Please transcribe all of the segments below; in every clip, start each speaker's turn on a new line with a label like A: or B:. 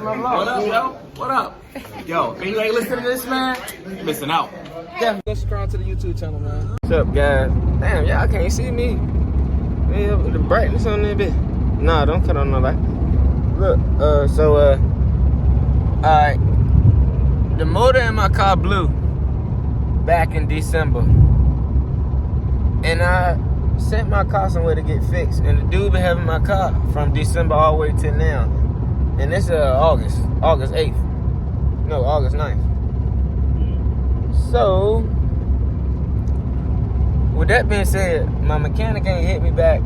A: my vlog.
B: What up, yo? What up? Yo, if you ain't listening to this, man, you're missing out.
A: Yeah, go subscribe to the YouTube channel, man.
C: What's up, guys? Damn, y'all can't see me. Yeah, the brightness on that bit. Nah, don't cut on no light. Look, alright. The motor in my car blew back in December. And I sent my car somewhere to get fixed. And the dude been having my car from December all the way to now. And it's August 8th. No, August 9th. So, with that being said, my mechanic ain't hit me back.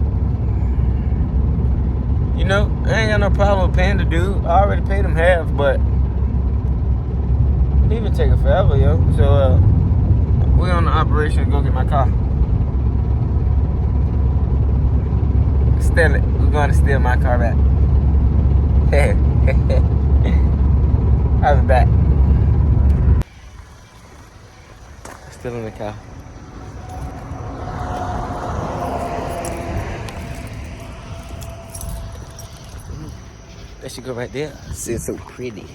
C: You know, I ain't got no problem with paying the dude. I already paid him half, but he been taking forever, yo. So, we on the operation to go get my car. Steal it. We're going to steal my car back. I'll be back. Still in the car. That should go right there. It's so pretty.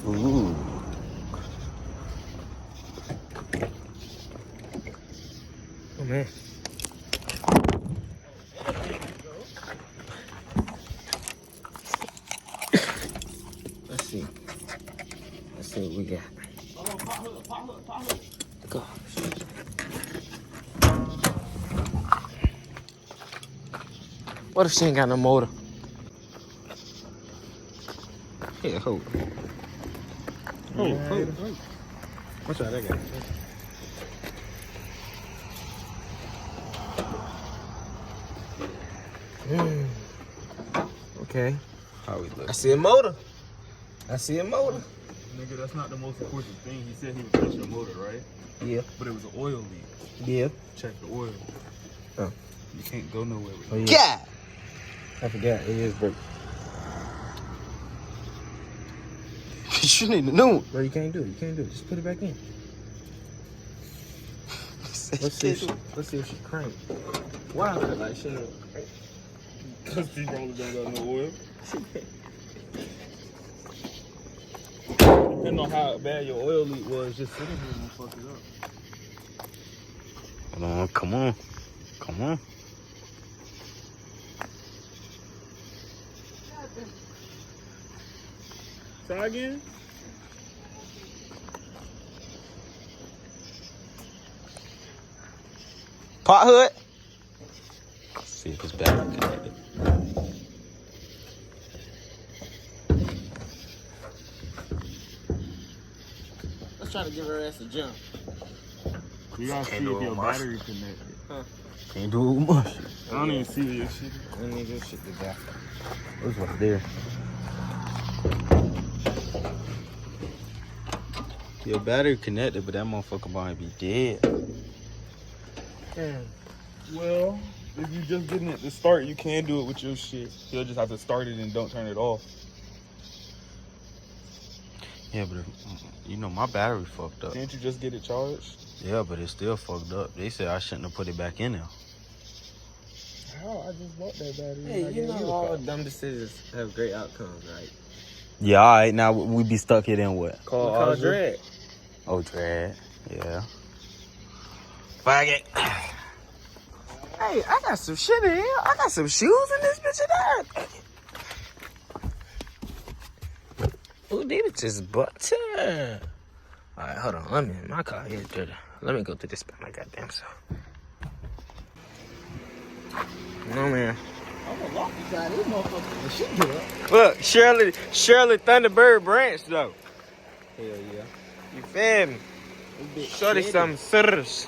C: Ooh. Oh man. Let's see what we got. Go. What if she ain't got no motor? Here, hold. Hold.
A: What's that guy?
C: Okay.
A: How we look?
C: I see a motor.
D: Nigga, that's not the most important thing. He said he was fixing the motor, right?
C: Yeah.
D: But it was an oil leak.
C: Yeah.
D: Check the oil.
C: Oh.
D: You can't go nowhere with it.
C: Oh, yeah. I forgot. It is broke.
A: You need to know.
C: Bro, you can't do it. Just put it back in. Let's see if she crank. Why I feel like she ain't crank?
D: Because she probably don't got no oil. Depending on how bad your oil leak was, just sitting here gonna fuck it up.
A: Come on.
D: Try again.
A: Pot hood. Let's see if it's battery connected.
C: Let's try to give her ass a jump.
D: You gotta see if your battery connected.
A: Can't do it much.
D: I don't even see your shit.
C: I need your shit to die.
A: What's right there? Your battery connected, but that motherfucker might be dead.
C: Damn.
D: Well, if you just getting it to start, you can do it with your shit. You'll just have to start it and don't turn it off.
A: Yeah, but you know my battery fucked up.
D: Didn't you just get it charged?
A: Yeah, but it's still fucked up. They said I shouldn't have put it back in there.
D: How? I just bought that battery.
C: Hey, you know all dumb decisions have great outcomes, right?
A: Yeah, all right. Now we be stuck here then what?
C: Call Drag.
A: Oh, dread. Yeah. Fuck it.
C: Hey, I got some shit in here. I got some shoes in this bitch and that. Ooh, these bitches butter. All right, hold on. Let me. My car is dirty. Let me go through this by my goddamn self. No man.
D: I'm a lucky guy. This motherfucker. Shit good.
C: Look, Shirley Thunderbird Branch though. Hell yeah. You feel me? Shorty some serious.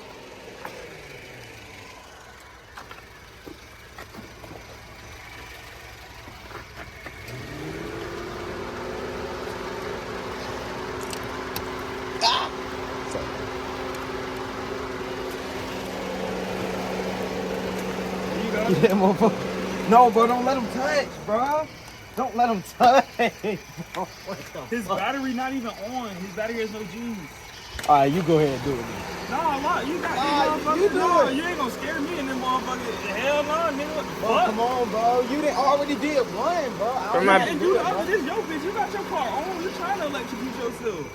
A: Yeah, motherfucker. No, bro, don't let him touch, bro. Don't let him touch. Bro,
D: His battery not even on. His battery has no juice.
A: All right, you go ahead and do it.
D: Nah, look, you got
A: you do
D: nah,
A: it.
D: you ain't gonna scare me in them motherfuckers. Hell no, nigga. What the
A: Bro,
D: fuck?
A: come on, bro. You didn't already did one, bro.
C: From my-
D: And do the other, this your bitch. You got your car on. You trying to electrocute yourself.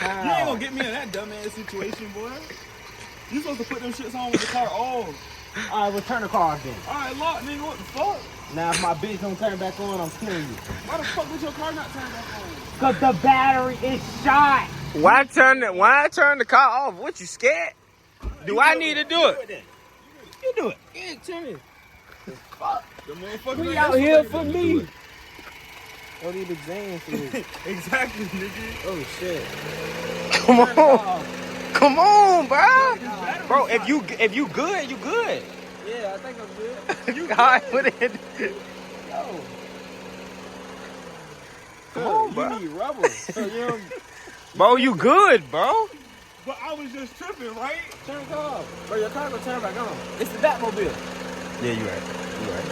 D: You ain't gonna get me in that dumbass situation, boy. You supposed to put them shits on with the car off.
A: All right, well, turn the car off then.
D: Alright, lock, nigga, what the fuck?
A: Now, if my bitch don't turn back on, I'm killing you.
D: Why the fuck did your car not turn back on?
A: Because the battery is shot.
C: Why turn the car off? What, you scared? Do I need to do it?
A: You do it. Yeah, turn it.
D: The motherfucker
A: We
D: ain't
A: out
D: supposed
A: here
D: to
A: for
D: do
A: me.
D: it.
A: What are you exams for?
D: Exactly, nigga.
A: Oh, shit.
C: Come on. Come on, bro. Bro, if you good, you good.
A: Yeah, I think I'm good.
C: All right, put it.
A: Yo.
C: Come on, bro.
A: You need rubber. So you don't
C: Bro, you good, bro.
D: But I was just tripping, right?
A: turn the car off. Bro, your car gonna turn back on. It's the Batmobile.
C: Yeah, you right. You right.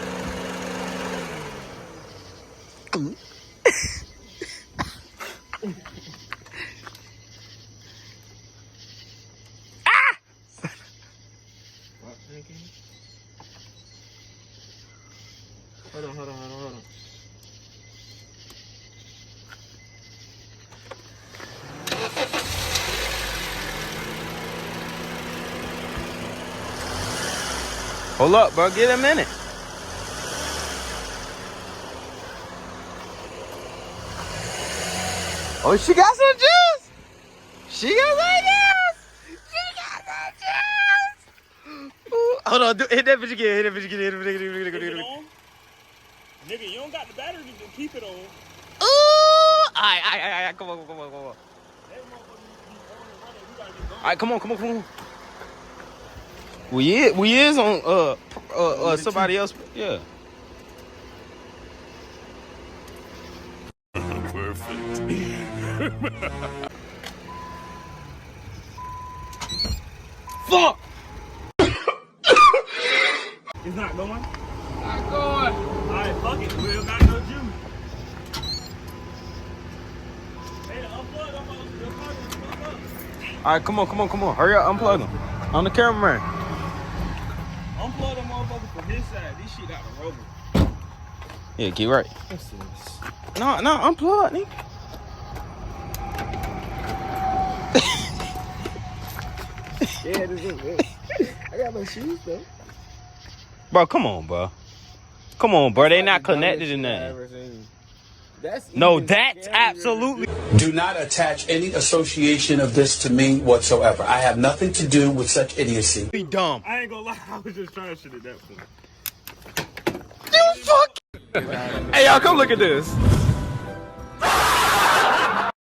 A: Hold on.
C: Hold up, bro. Get a minute. Oh, she got some juice. She got some juice. Ooh, hold on. Hit that bitch again.
D: On. Nigga, you don't got the battery to keep it on.
C: Ooh. Alright. Come on. All right, come on. We is on somebody else. Yeah. Fuck.
D: It's not going?
C: Not going.
D: Alright, fuck it. We don't got no juice. Hey, unplug them. Your car is fucked up.
C: All right, come on. Hurry up, unplug them. On the cameraman.
D: Unplug them motherfuckers from his side. This shit got the rubber.
C: Yeah, get right. No, unplug, nigga.
A: Yeah, this is good. I got my shoes though.
C: Bro, come on, bro. They not connected to nothing. No, that's absolutely.
E: Do not attach any association of this to me whatsoever. I have nothing to do with such idiocy.
C: Be dumb.
D: I ain't gonna lie. I was just trying shit at that point.
C: You fuck. Hey, y'all, come look at this.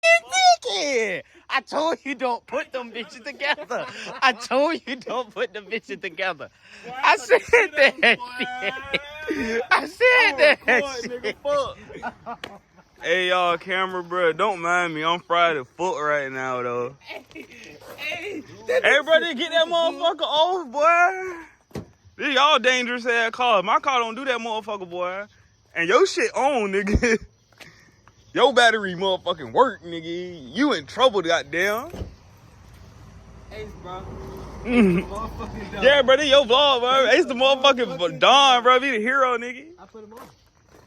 C: You dickhead. I told you don't put them bitches together. I said that shit. I said that shit.
D: Fuck.
B: Hey, y'all, camera, bro. Don't mind me. I'm fried at foot right now, though. Hey, brother, get that motherfucker off, boy. These y'all dangerous ass cars. My car don't do that motherfucker, boy. And your shit on, nigga. Your battery motherfucking work, nigga. You in trouble, goddamn.
A: Ace, bro.
B: Yeah, bro, this your vlog, bro. Ace the motherfucking Don, bro. Be the hero, nigga.
A: I put him on.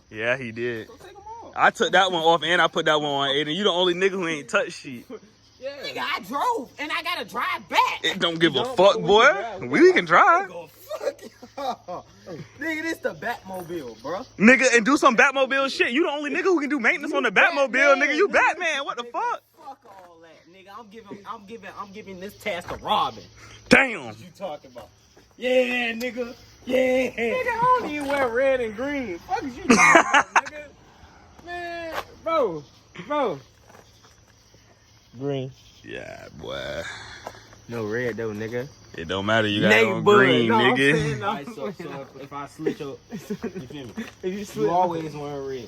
B: Yeah, he did.
A: So take him off.
B: I took that one off and I put that one on, Aiden. You the only nigga who ain't touched shit.
A: Yeah. Nigga, I drove and I gotta drive back.
B: It don't give a
A: Don't,
B: fuck,
A: but we
B: boy.
A: can drive.
B: We can drive.
A: Go fuck y'all. Nigga, this the Batmobile, bro.
B: Nigga, and do some Batmobile shit. You the only nigga who can do maintenance on the Batmobile,
A: Batman,
B: nigga. You
A: nigga.
B: Batman. What the
A: Nigga,
B: fuck?
A: Fuck all that, nigga. I'm giving this task to Robin.
B: Damn.
A: What you talking about? Yeah, nigga. Yeah. Nigga, I don't even wear red and green. Fuck is you talking about, nigga? Man, bro. Green.
B: Yeah, boy.
A: No red though, nigga.
B: It don't matter. You got
A: Neighbor.
B: on green,
A: No, I'm
B: nigga.
A: saying, no. So if I slit your, you feel me? If you always wear red.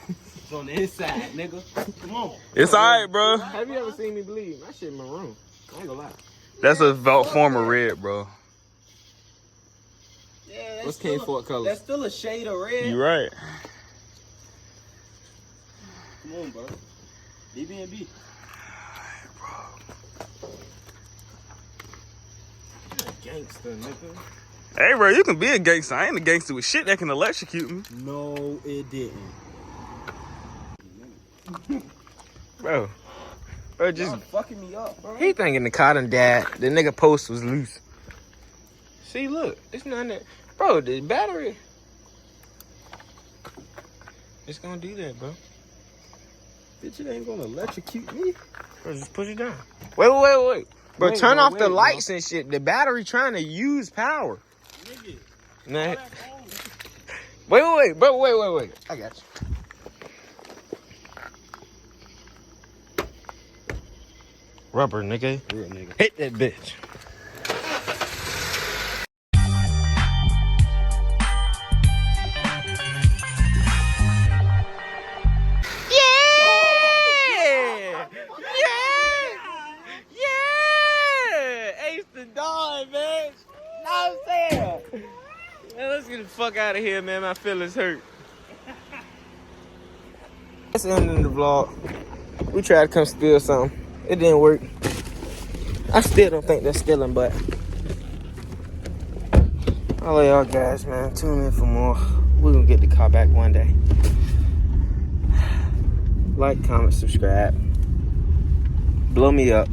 A: It's on the inside, nigga. Come on.
B: It's alright, bro.
A: Have you ever seen me bleed? My shit maroon. I ain't gonna lie.
B: That's a form of red, bro.
A: Yeah, that's
C: What's King Fort colors?
A: That's still a shade of red.
B: You right.
A: Come on, bro. BB&B.
C: gangster, nigga.
B: Hey, bro, you can be a gangster. I ain't a gangster with shit that can electrocute me.
A: No, it didn't.
C: Bro, just
A: Y'all fucking me up, bro.
C: he thinking the car done died. The nigga post was loose. See, look, it's not that. Bro, the battery. It's gonna do that, bro.
A: Bitch, it ain't gonna electrocute me.
C: Bro, just push it down. Wait. Bro,
A: Wait,
C: turn
A: bro,
C: off the
A: wait,
C: lights and shit. The battery trying to use power.
A: Nigga.
C: Nah. Wait. Bro, wait. I got you. Rubber, nigga.
A: Real nigga.
C: Hit that bitch. Yeah! Ace the dog, man. Know what I'm saying? Man, let's get the fuck out of here, man. My feelings hurt. That's the end of the vlog. We tried to come steal something. It didn't work. I still don't think they're stealing, but all of y'all guys, man, tune in for more. We're gonna get the car back one day. Like, comment, subscribe. Blow me up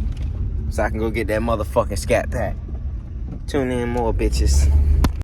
C: so I can go get that motherfucking scat pack. Tune in more, bitches.